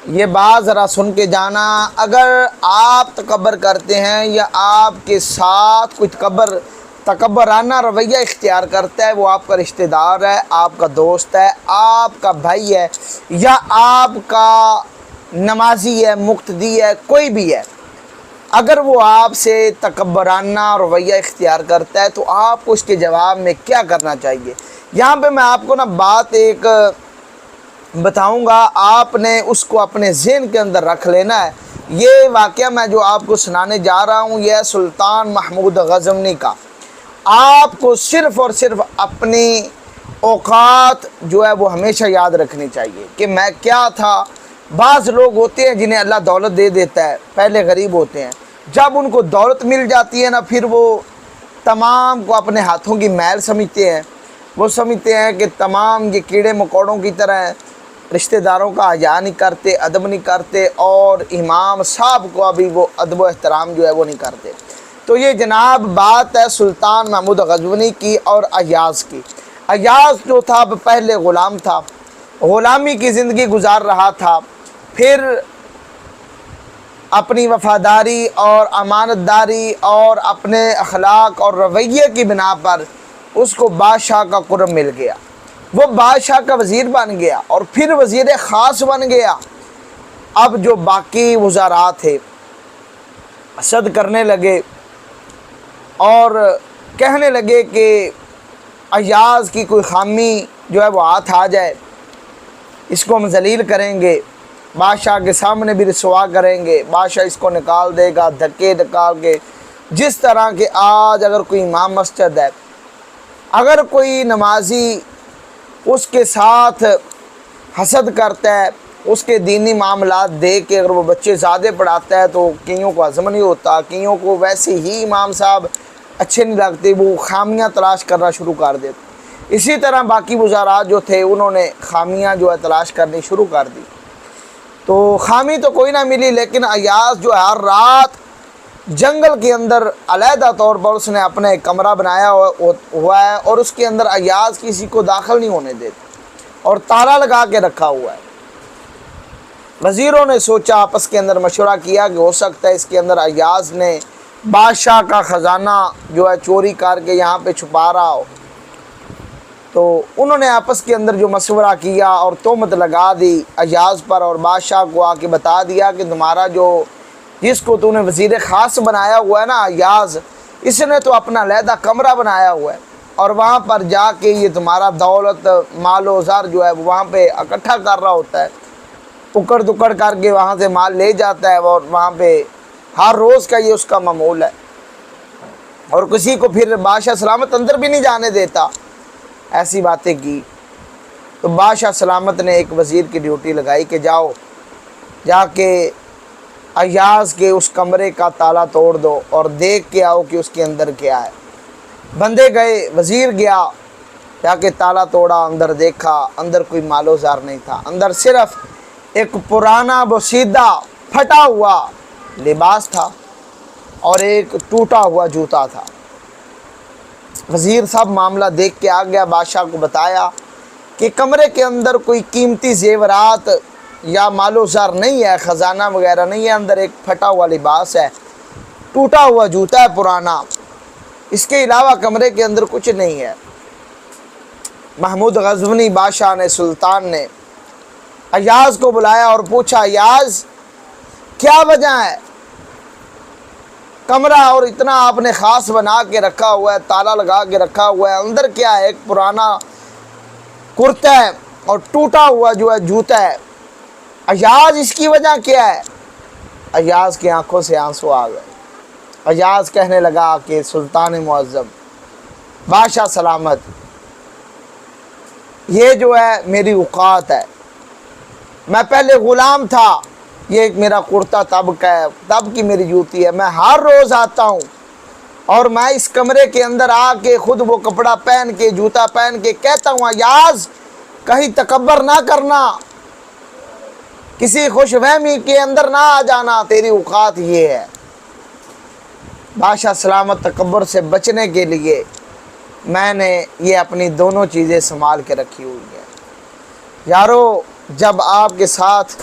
یہ بات ذرا سن کے جانا، اگر آپ تکبر کرتے ہیں یا آپ کے ساتھ کوئی تکبرانہ رویہ اختیار کرتا ہے، وہ آپ کا رشتہ دار ہے، آپ کا دوست ہے، آپ کا بھائی ہے، یا آپ کا نمازی ہے، مقتدی ہے، کوئی بھی ہے، اگر وہ آپ سے تکبرانہ رویہ اختیار کرتا ہے تو آپ کو اس کے جواب میں کیا کرنا چاہیے؟ یہاں پہ میں آپ کو بات ایک بتاؤں گا، آپ نے اس کو اپنے ذہن کے اندر رکھ لینا ہے۔ یہ واقعہ میں جو آپ کو سنانے جا رہا ہوں یہ ہے سلطان محمود غزنوی کا۔ آپ کو صرف اور صرف اپنی اوقات جو ہے وہ ہمیشہ یاد رکھنی چاہیے کہ میں کیا تھا۔ بعض لوگ ہوتے ہیں جنہیں اللہ دولت دے دیتا ہے، پہلے غریب ہوتے ہیں، جب ان کو دولت مل جاتی ہے پھر وہ تمام کو اپنے ہاتھوں کی میل سمجھتے ہیں، وہ سمجھتے ہیں کہ تمام یہ کیڑے مکوڑوں کی طرح ہیں، رشتہ داروں کا حیا نہیں کرتے، ادب نہیں کرتے، اور امام صاحب کو ابھی وہ ادب و احترام جو ہے وہ نہیں کرتے۔ تو یہ جناب بات ہے سلطان محمود غزنوی کی اور ایاز کی۔ ایاز جو تھا پہلے غلام تھا، غلامی کی زندگی گزار رہا تھا، پھر اپنی وفاداری اور امانت داری اور اپنے اخلاق اور رویے کی بنا پر اس کو بادشاہ کا قرب مل گیا، وہ بادشاہ کا وزیر بن گیا اور پھر وزیر خاص بن گیا۔ اب جو باقی وزراء تھے حسد کرنے لگے اور کہنے لگے کہ ایاز کی کوئی خامی جو ہے وہ ہاتھ آ جائے، اس کو ہم ذلیل کریں گے، بادشاہ کے سامنے بھی رسوا کریں گے، بادشاہ اس کو نکال دے گا دھکے نکال کے۔ جس طرح کہ آج اگر کوئی امام مسجد ہے، اگر کوئی نمازی اس کے ساتھ حسد کرتا ہے، اس کے دینی معاملات دیکھ کے اگر وہ بچے زیادہ پڑھاتا ہے تو کئیوں کو ہضم نہیں ہوتا، کئیوں کو ویسے ہی امام صاحب اچھے نہیں لگتے، وہ خامیاں تلاش کرنا شروع کر دیتے۔ اسی طرح باقی وزراء جو تھے انہوں نے خامیاں جو ہے تلاش کرنی شروع کر دی۔ تو خامی تو کوئی نہ ملی، لیکن ایاز جو ہے ہر رات جنگل کے اندر علیحدہ طور پر اس نے اپنا ایک کمرہ بنایا ہوا ہے اور اس کے اندر ایاز کسی کو داخل نہیں ہونے دیتے اور تالا لگا کے رکھا ہوا ہے۔ وزیروں نے سوچا، آپس کے اندر مشورہ کیا کہ ہو سکتا ہے اس کے اندر ایاز نے بادشاہ کا خزانہ جو ہے چوری کر کے یہاں پہ چھپا رہا ہو۔ تو انہوں نے آپس کے اندر جو مشورہ کیا اور تہمت لگا دی ایاز پر، اور بادشاہ کو آ کے بتا دیا کہ تمہارا جس کو تو نے وزیر خاص بنایا ہوا ہے نا ایاز، اس نے تو اپنا علیحدہ کمرہ بنایا ہوا ہے اور وہاں پر جا کے یہ تمہارا دولت مال و زر جو ہے وہاں پہ اکٹھا کر رہا ہوتا ہے، اکڑ دکڑ کر کے وہاں سے مال لے جاتا ہے اور وہاں پہ ہر روز کا یہ اس کا معمول ہے، اور کسی کو پھر بادشاہ سلامت اندر بھی نہیں جانے دیتا۔ ایسی باتیں کی تو بادشاہ سلامت نے ایک وزیر کی ڈیوٹی لگائی کہ جا کے ایاز کے اس کمرے کا تالا توڑ دو اور دیکھ کے آؤ کہ اس کے اندر کیا ہے۔ بندے گئے، وزیر گیا، جا کے تالا توڑا، اندر دیکھا، اندر کوئی مال و زر نہیں تھا، اندر صرف ایک پرانا بوسیدہ پھٹا ہوا لباس تھا اور ایک ٹوٹا ہوا جوتا تھا۔ وزیر صاحب معاملہ دیکھ کے آ گیا، بادشاہ کو بتایا کہ کمرے کے اندر کوئی قیمتی زیورات یا مال و زر نہیں ہے، خزانہ وغیرہ نہیں ہے، اندر ایک پھٹا ہوا لباس ہے، ٹوٹا ہوا جوتا ہے پرانا، اس کے علاوہ کمرے کے اندر کچھ نہیں ہے۔ محمود غزنوی بادشاہ نے، سلطان نے ایاز کو بلایا اور پوچھا، ایاز کیا وجہ ہے؟ کمرہ اور اتنا آپ نے خاص بنا کے رکھا ہوا ہے، تالا لگا کے رکھا ہوا ہے، اندر کیا ہے؟ ایک پرانا کرتا ہے اور ٹوٹا ہوا جو ہے جوتا ہے، ایاز اس کی وجہ کیا ہے؟ ایاز کی آنکھوں سے آنسو آ گئے۔ ایاز کہنے لگا کہ سلطان معظم، بادشاہ سلامت، یہ جو ہے میری اوقات ہے، میں پہلے غلام تھا، یہ میرا کرتا تب کا ہے، تب کی میری جوتی ہے، میں ہر روز آتا ہوں اور میں اس کمرے کے اندر آ کے خود وہ کپڑا پہن کے جوتا پہن کے کہتا ہوں ایاز کہیں تکبر نہ کرنا، کسی خوش فہمی کے اندر نہ آ جانا، تیری اوقات یہ ہے۔ بادشاہ سلامت، تکبر سے بچنے کے لیے میں نے یہ اپنی دونوں چیزیں سنبھال کے رکھی ہوئی ہیں۔ یارو، جب آپ کے ساتھ